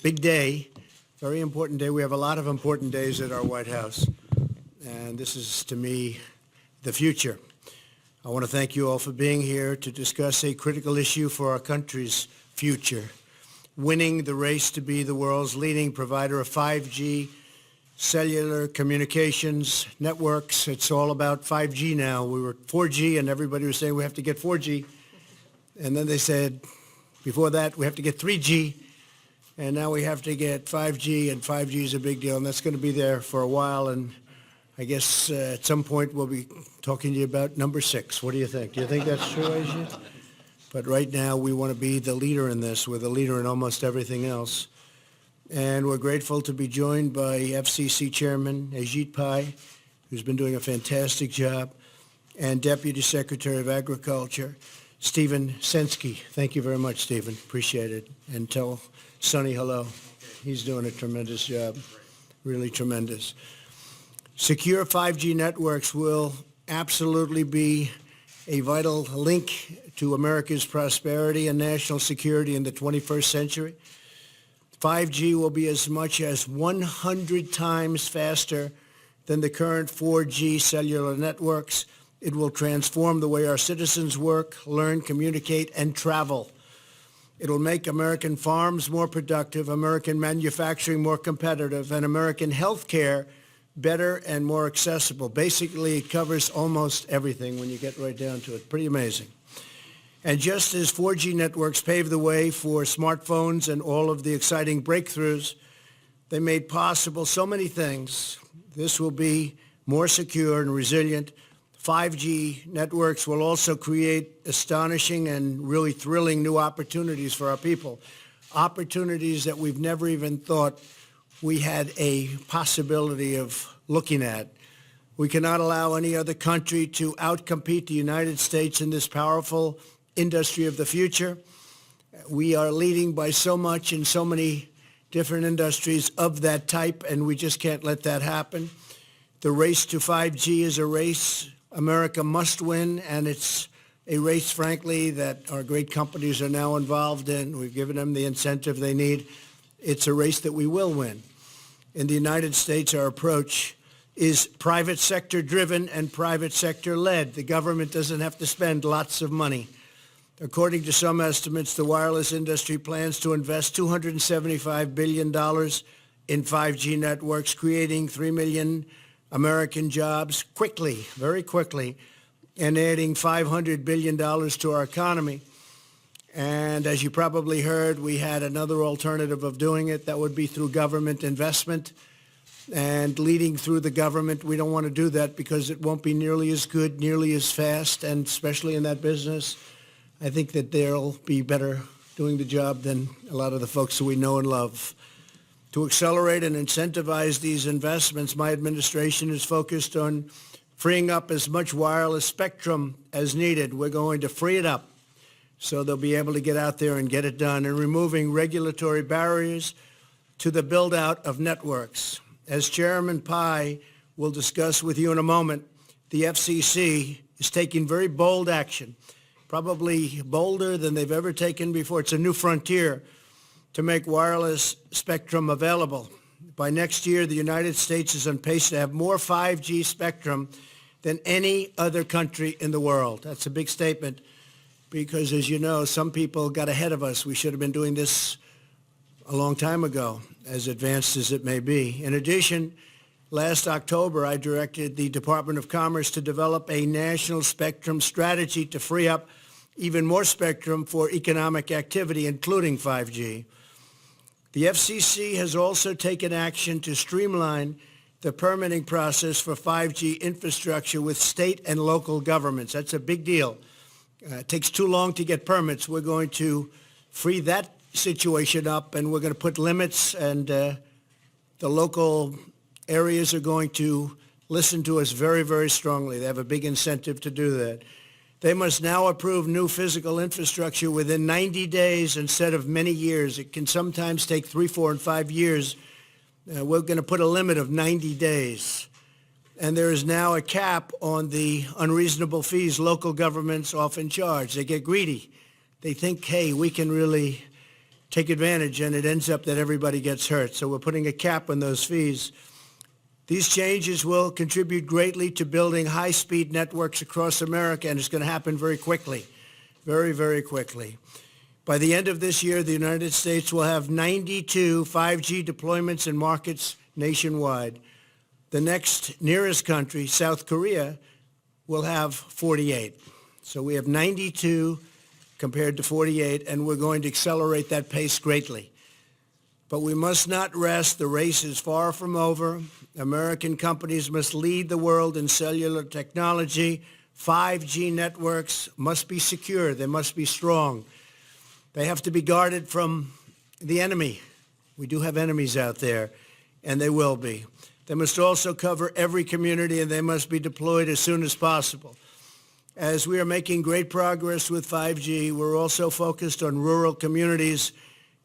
Big day, very important day. We have a lot of important days at our White House, and this is, to me, the future. I want to thank you all for being here to discuss a critical issue for our country's future, winning the race to be the world's leading provider of 5G cellular communications networks. It's all about 5G now. We were 4G, and everybody was saying we have to get 4G, and then they said, before that, we have to get 3G. And now we have to get 5G, and 5G is a big deal, and that's going to be there for a while. And I guess at some point we'll be talking to you about number 6. What do you think? Do you think that's true, Ajit? But right now we want to be the leader in this. We're the leader in almost everything else. And we're grateful to be joined by FCC Chairman Ajit Pai, who's been doing a fantastic job, and Deputy Secretary of Agriculture, Stephen Sensky. Thank you very much, Stephen. Appreciate it. And tell Sonny hello. He's doing a tremendous job, really tremendous. Secure 5G networks will absolutely be a vital link to America's prosperity and national security in the 21st century. 5G will be as much as 100 times faster than the current 4G cellular networks. It will transform the way our citizens work, learn, communicate, and travel. It will make American farms more productive, American manufacturing more competitive, and American health care better and more accessible. Basically, it covers almost everything when you get right down to it. Pretty amazing. And just as 4G networks paved the way for smartphones and all of the exciting breakthroughs, they made possible so many things. This will be more secure and resilient. 5G networks will also create astonishing and really thrilling new opportunities for our people, opportunities that we've never even thought we had a possibility of looking at. We cannot allow any other country to outcompete the United States in this powerful industry of the future. We are leading by so much in so many different industries of that type, and we just can't let that happen. The race to 5G is a race America must win, and it's a race, frankly, that our great companies are now involved in. We've given them the incentive they need. It's a race that we will win. In the United States, our approach is private sector driven and private sector led. The government doesn't have to spend lots of money. According to some estimates, the wireless industry plans to invest $275 billion in 5G networks, creating 3 million American jobs quickly, very quickly, and adding $500 billion to our economy. And as you probably heard, we had another alternative of doing it. That would be through government investment and leading through the government. We don't want to do that because it won't be nearly as good, nearly as fast, and especially in that business, I think that they'll be better doing the job than a lot of the folks that we know and love. To accelerate and incentivize these investments, my administration is focused on freeing up as much wireless spectrum as needed. We're going to free it up so they'll be able to get out there and get it done, and removing regulatory barriers to the build-out of networks. As Chairman Pai will discuss with you in a moment, the FCC is taking very bold action, probably bolder than they've ever taken before. It's a new frontier to make wireless spectrum available. By next year, the United States is on pace to have more 5G spectrum than any other country in the world. That's a big statement because, as you know, some people got ahead of us. We should have been doing this a long time ago, as advanced as it may be. In addition, last October, I directed the Department of Commerce to develop a national spectrum strategy to free up even more spectrum for economic activity, including 5G. The FCC has also taken action to streamline the permitting process for 5G infrastructure with state and local governments. That's a big deal. It takes too long to get permits. We're going to free that situation up, and we're going to put limits, and the local areas are going to listen to us very, very strongly. They have a big incentive to do that. They must now approve new physical infrastructure within 90 days instead of many years. It can sometimes take 3, 4, and 5 years. We're going to put a limit of 90 days. And there is now a cap on the unreasonable fees local governments often charge. They get greedy. They think, hey, we can really take advantage, and it ends up that everybody gets hurt. So we're putting a cap on those fees. These changes will contribute greatly to building high-speed networks across America, and it's going to happen very quickly, very, very quickly. By the end of this year, the United States will have 92 5G deployments in markets nationwide. The next nearest country, South Korea, will have 48. So we have 92 compared to 48, and we're going to accelerate that pace greatly. But we must not rest. The race is far from over. American companies must lead the world in cellular technology. 5G networks must be secure. They must be strong. They have to be guarded from the enemy. We do have enemies out there, and they will be. They must also cover every community, and they must be deployed as soon as possible. As we are making great progress with 5G, we're also focused on rural communities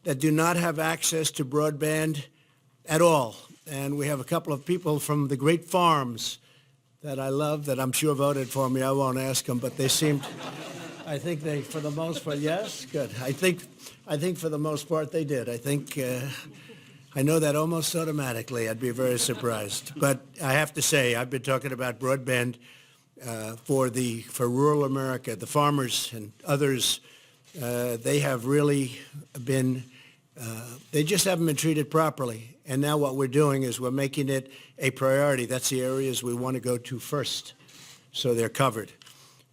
that do not have access to broadband at all. And we have a couple of people from the great farms that I love that I'm sure voted for me. I won't ask them, but they seemed, I think they, for the most part, yes, good. I think for the most part they did. I know that almost automatically. I'd be very surprised. But I have to say, I've been talking about broadband for rural America. The farmers and others, they have really been, they just haven't been treated properly. And now what we're doing is we're making it a priority. That's the areas we want to go to first, so they're covered.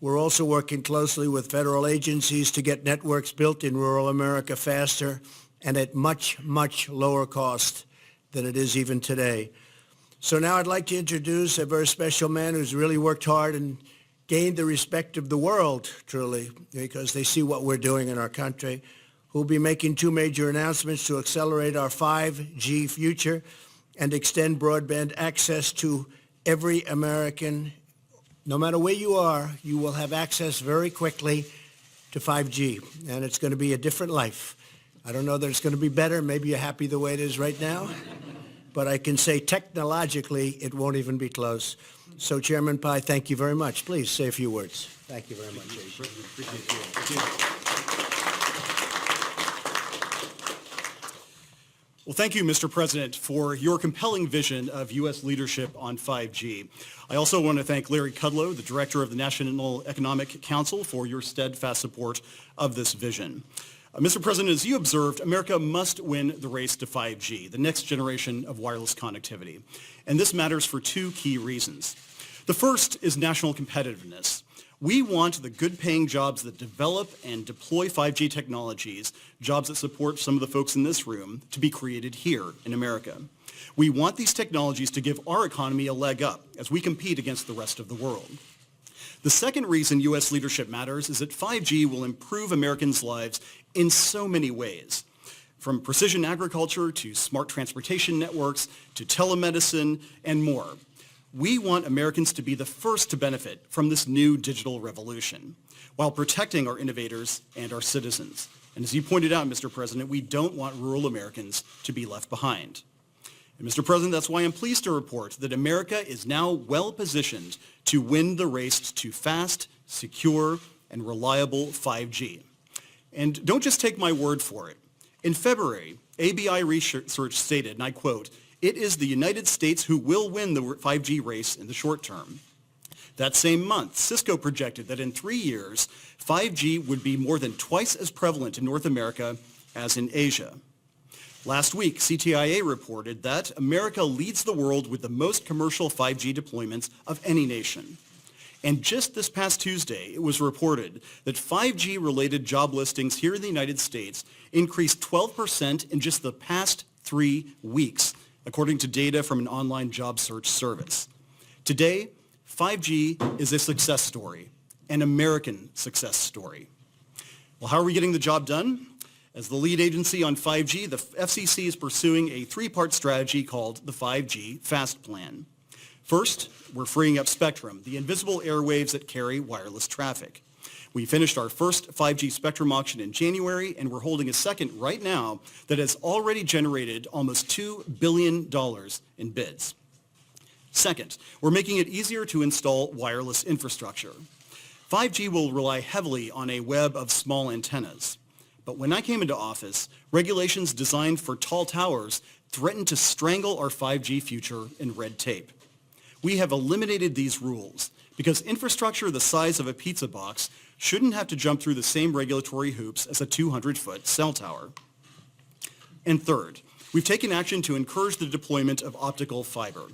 We're also working closely with federal agencies to get networks built in rural America faster and at much, much lower cost than it is even today. So now I'd like to introduce a very special man who's really worked hard and gained the respect of the world, truly, because they see what we're doing in our country, who'll be making two major announcements to accelerate our 5G future and extend broadband access to every American. No matter where you are, you will have access very quickly to 5G, and it's going to be a different life. I don't know that it's going to be better. Maybe you're happy the way it is right now. But I can say technologically, it won't even be close. So, Chairman Pai, thank you very much. Please say a few words. Thank you very much. Well, thank you, Mr. President, for your compelling vision of U.S. leadership on 5G. I also want to thank Larry Kudlow, the Director of the National Economic Council, for your steadfast support of this vision. Mr. President, as you observed, America must win the race to 5G, the next generation of wireless connectivity. And this matters for two key reasons. The first is national competitiveness. We want the good-paying jobs that develop and deploy 5G technologies, jobs that support some of the folks in this room, to be created here in America. We want these technologies to give our economy a leg up as we compete against the rest of the world. The second reason U.S. leadership matters is that 5G will improve Americans' lives in so many ways, from precision agriculture to smart transportation networks to telemedicine and more. We want Americans to be the first to benefit from this new digital revolution while protecting our innovators and our citizens. And as you pointed out, Mr. President, we don't want rural Americans to be left behind. And Mr. President, that's why I'm pleased to report that America is now well positioned to win the race to fast, secure, and reliable 5G. And don't just take my word for it. In February, ABI research stated, and I quote, "It is the United States who will win the 5G race in the short term." That same month, Cisco projected that in 3 years, 5G would be more than twice as prevalent in North America as in Asia. Last week, CTIA reported that America leads the world with the most commercial 5G deployments of any nation. And just this past Tuesday, it was reported that 5G-related job listings here in the United States increased 12% in just the past 3 weeks, according to data from an online job search service. Today, 5G is a success story, an American success story. Well, how are we getting the job done? As the lead agency on 5G, the FCC is pursuing a 3-part strategy called the 5G Fast Plan. First, we're freeing up spectrum, the invisible airwaves that carry wireless traffic. We finished our first 5G spectrum auction in January, and we're holding a second right now that has already generated almost $2 billion in bids. Second, we're making it easier to install wireless infrastructure. 5G will rely heavily on a web of small antennas. But when I came into office, regulations designed for tall towers threatened to strangle our 5G future in red tape. We have eliminated these rules because infrastructure the size of a pizza box shouldn't have to jump through the same regulatory hoops as a 200-foot cell tower. And third, we've taken action to encourage the deployment of optical fiber.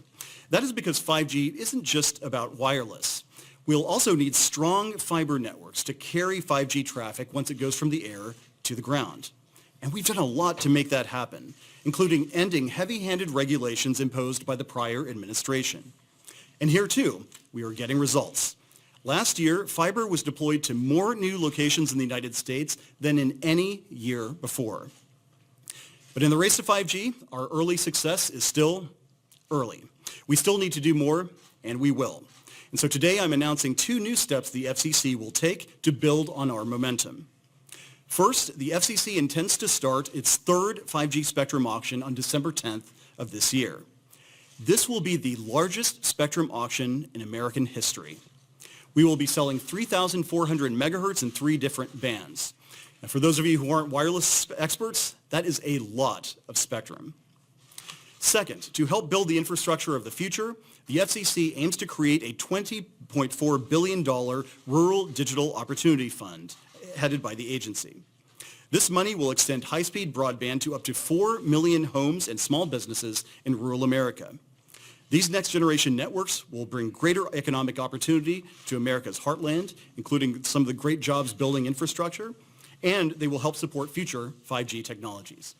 That is because 5G isn't just about wireless. We'll also need strong fiber networks to carry 5G traffic once it goes from the air to the ground. And we've done a lot to make that happen, including ending heavy-handed regulations imposed by the prior administration. And here, too, we are getting results. Last year, fiber was deployed to more new locations in the United States than in any year before. But in the race to 5G, our early success is still early. We still need to do more, and we will. And so today I'm announcing 2 new steps the FCC will take to build on our momentum. First, the FCC intends to start its 3rd 5G spectrum auction on December 10th of this year. This will be the largest spectrum auction in American history. We will be selling 3,400 megahertz in 3 different bands. And for those of you who aren't wireless experts, that is a lot of spectrum. Second, to help build the infrastructure of the future, the FCC aims to create a $20.4 billion Rural Digital Opportunity Fund headed by the agency. This money will extend high-speed broadband to up to 4 million homes and small businesses in rural America. These next-generation networks will bring greater economic opportunity to America's heartland, including some of the great jobs building infrastructure, and they will help support future 5G technologies.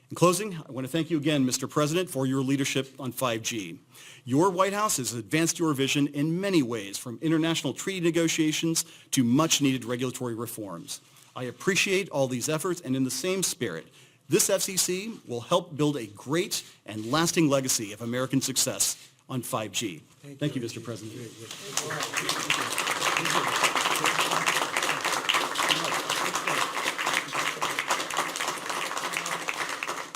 In closing, I want to thank you again, Mr. President, for your leadership on 5G. Your White House has advanced your vision in many ways, from international treaty negotiations to much-needed regulatory reforms. I appreciate all these efforts, and in the same spirit, this FCC will help build a great and lasting legacy of American success on 5G. Thank you, Mr. President.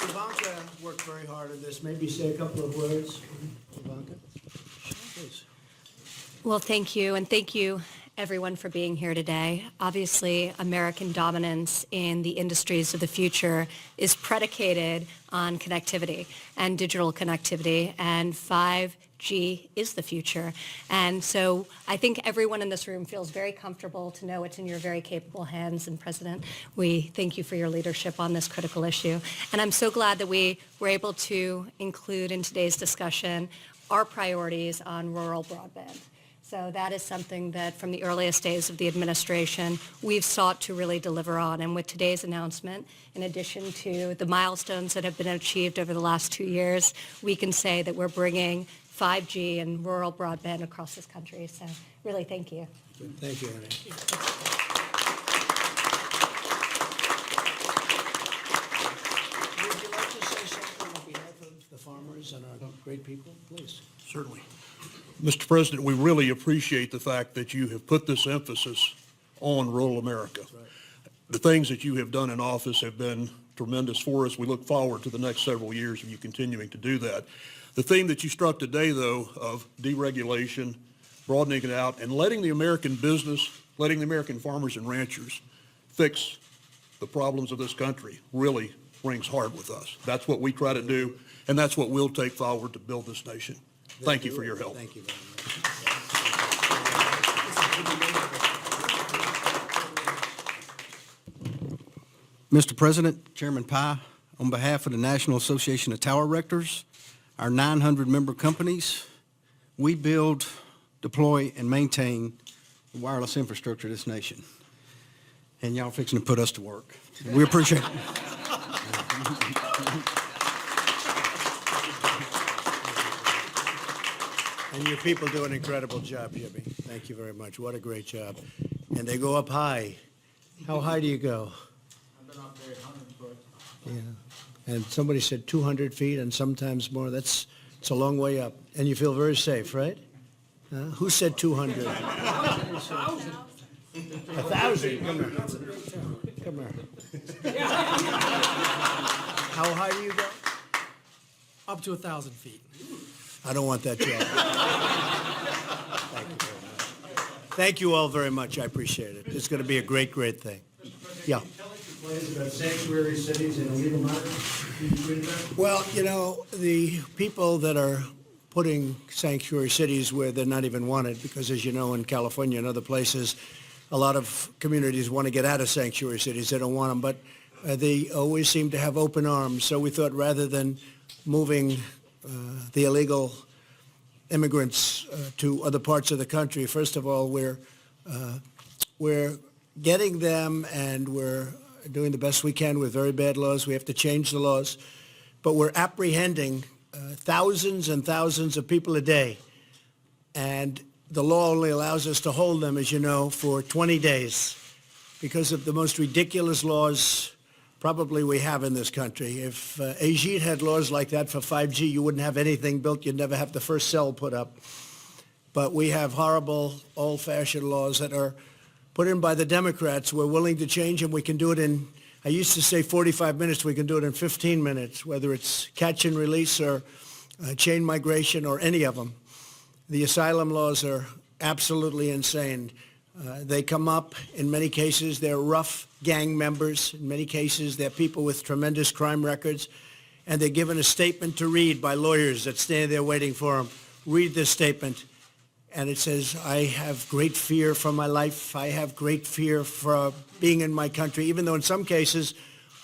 Ivanka worked very hard on this. Maybe say a couple of words, Ivanka. Please. Well, thank you, and thank you, everyone, for being here today. Obviously, American dominance in the industries of the future is predicated on connectivity and digital connectivity, and 5G is the future. And so I think everyone in this room feels very comfortable to know it's in your very capable hands. And President, we thank you for your leadership on this critical issue. And I'm so glad that we were able to include in today's discussion our priorities on rural broadband. So that is something that from the earliest days of the administration, we've sought to really deliver on. And with today's announcement, in addition to the milestones that have been achieved over the last 2 years, we can say that we're bringing 5G and rural broadband across this country. So really, thank you. Thank you, Annie. Would you like to say something on behalf of the farmers and our great people? Please. Certainly. Mr. President, we really appreciate the fact that you have put this emphasis on rural America. Right. The things that you have done in office have been tremendous for us. We look forward to the next several years of you continuing to do that. The theme that you struck today, though, of deregulation, broadening it out, and letting the American business, letting the American farmers and ranchers fix the problems of this country really rings hard with us. That's what we try to do, and that's what we'll take forward to build this nation. Thank you for your help. Thank you very much. Mr. President, Chairman Pye, on behalf of the National Association of Tower Erectors, our 900 member companies, we build, deploy, and maintain the wireless infrastructure of this nation. And y'all fixing to put us to work. We appreciate it. And your people do an incredible job, Jimmy. Thank you very much. What a great job. And they go up high. How high do you go? I've been up there 100 foot. Yeah. And somebody said 200 feet and sometimes more. It's a long way up. And you feel very safe, right? Who said 200? 1,000. 1,000? Come here. Come here. How high do you go? Up to 1,000 feet. I don't want that job. Thank you very much. Thank you all very much. I appreciate it. It's going to be a great, great thing. Yeah. Telling complains about sanctuary cities and illegal migrants? Can you read that? Well, you know, the people that are putting sanctuary cities where they're not even wanted, because as you know, in California and other places, a lot of communities want to get out of sanctuary cities. They don't want them, but they always seem to have open arms. So we thought rather than moving the illegal immigrants to other parts of the country, first of all, we're getting them, and we're doing the best we can with very bad laws. We have to change the laws, but we're apprehending thousands and thousands of people a day, and the law only allows us to hold them, as you know, for 20 days because of the most ridiculous laws probably we have in this country. If Ajit had laws like that for 5G, you wouldn't have anything built. You'd never have the first cell put up. But we have horrible, old-fashioned laws that are put in by the Democrats. We're willing to change them. We can do it in, I used to say 45 minutes. We can do it in 15 minutes, whether it's catch and release or chain migration or any of them. The asylum laws are absolutely insane. They come up, in many cases, they're rough gang members. In many cases, they're people with tremendous crime records, and they're given a statement to read by lawyers that stand there waiting for them. Read this statement, and it says, I have great fear for my life. I have great fear for being in my country, even though in some cases,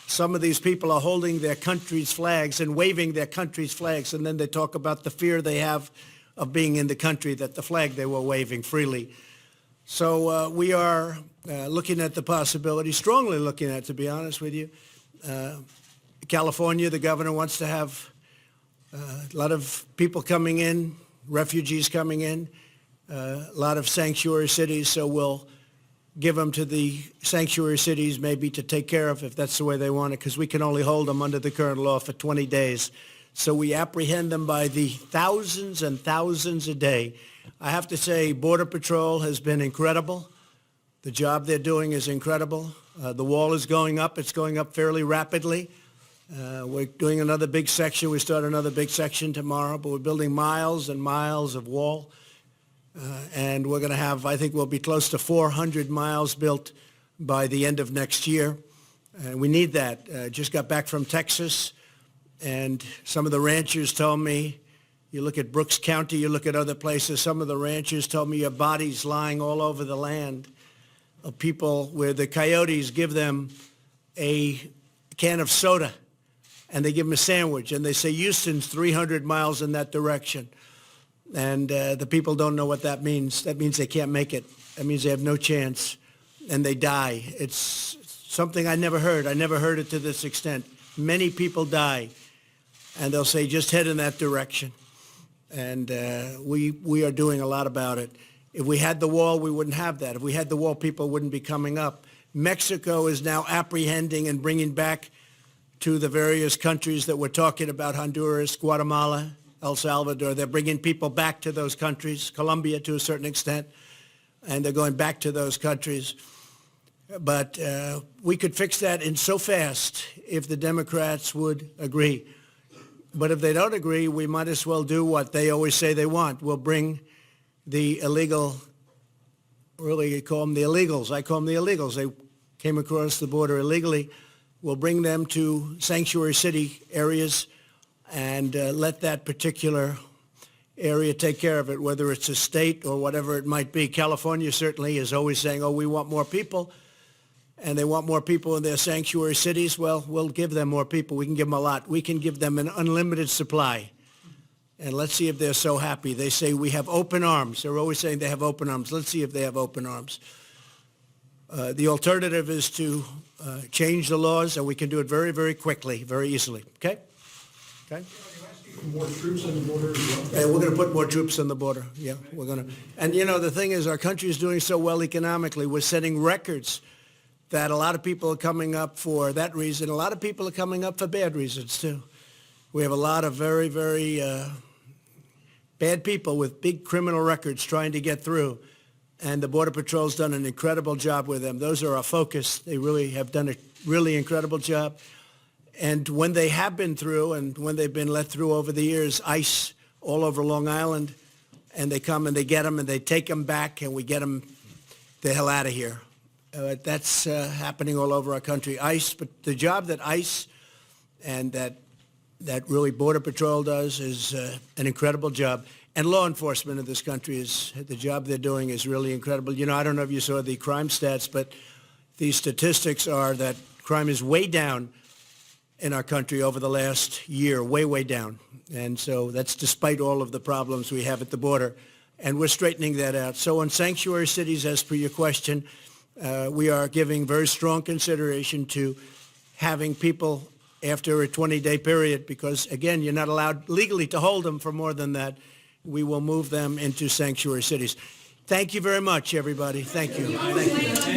some of these people are holding their country's flags and waving their country's flags, and then they talk about the fear they have of being in the country, that the flag they were waving freely. So we are looking at the possibility, strongly looking at, to be honest with you. California, the governor wants to have a lot of people coming in, refugees coming in, a lot of sanctuary cities, so we'll give them to the sanctuary cities maybe to take care of if that's the way they want it, because we can only hold them under the current law for 20 days. So we apprehend them by the thousands and thousands a day. I have to say, Border Patrol has been incredible. The job they're doing is incredible. The wall is going up. It's going up fairly rapidly. We're doing another big section. We start another big section tomorrow, but we're building miles and miles of wall. And we're going to have, I think we'll be close to 400 miles built by the end of next year. And we need that. Just got back from Texas, and some of the ranchers told me, you look at Brooks County, you look at other places, some of the ranchers told me your bodies lying all over the land of people where the coyotes give them a can of soda and they give them a sandwich, and they say Houston's 300 miles in that direction. And the people don't know what that means. That means they can't make it. That means they have no chance, and they die. It's something I never heard. I never heard it to this extent. Many people die, and they'll say, just head in that direction. And we are doing a lot about it. If we had the wall, we wouldn't have that. If we had the wall, people wouldn't be coming up. Mexico is now apprehending and bringing back to the various countries that we're talking about, Honduras, Guatemala, El Salvador. They're bringing people back to those countries, Colombia to a certain extent, and they're going back to those countries. But we could fix that in so fast if the Democrats would agree. But if they don't agree, we might as well do what they always say they want. We'll bring the illegal, really you call them the illegals. I call them the illegals. They came across the border illegally. We'll bring them to sanctuary city areas and let that particular area take care of it, whether it's a state or whatever it might be. California certainly is always saying, oh, we want more people, and they want more people in their sanctuary cities. Well, we'll give them more people. We can give them a lot. We can give them an unlimited supply. And let's see if they're so happy. They say we have open arms. They're always saying they have open arms. Let's see if they have open arms. The alternative is to change the laws, and we can do it very, very quickly, very easily. Okay? Okay? More troops on the border as well? And we're going to put more troops on the border. Yeah, we're going to. And, you know, the thing is, our country is doing so well economically. We're setting records that a lot of people are coming up for that reason. A lot of people are coming up for bad reasons, too. We have a lot of very, very bad people with big criminal records trying to get through. And the Border Patrol's done an incredible job with them. Those are our focus. They really have done a really incredible job. And when they have been through and when they've been let through over the years, ICE all over Long Island, and they come and they get them and they take them back and we get them the hell out of here. That's happening all over our country. ICE, but the job that ICE and that really Border Patrol does is an incredible job. And law enforcement in this country the job they're doing is really incredible. You know, I don't know if you saw the crime stats, but the statistics are that crime is way down in our country over the last year, way down. And so that's despite all of the problems we have at the border. And we're straightening that out. So on sanctuary cities, as per your question, we are giving very strong consideration to having people after a 20-day period, because, again, you're not allowed legally to hold them for more than that. We will move them into sanctuary cities. Thank you very much, everybody. Thank you. Thank you.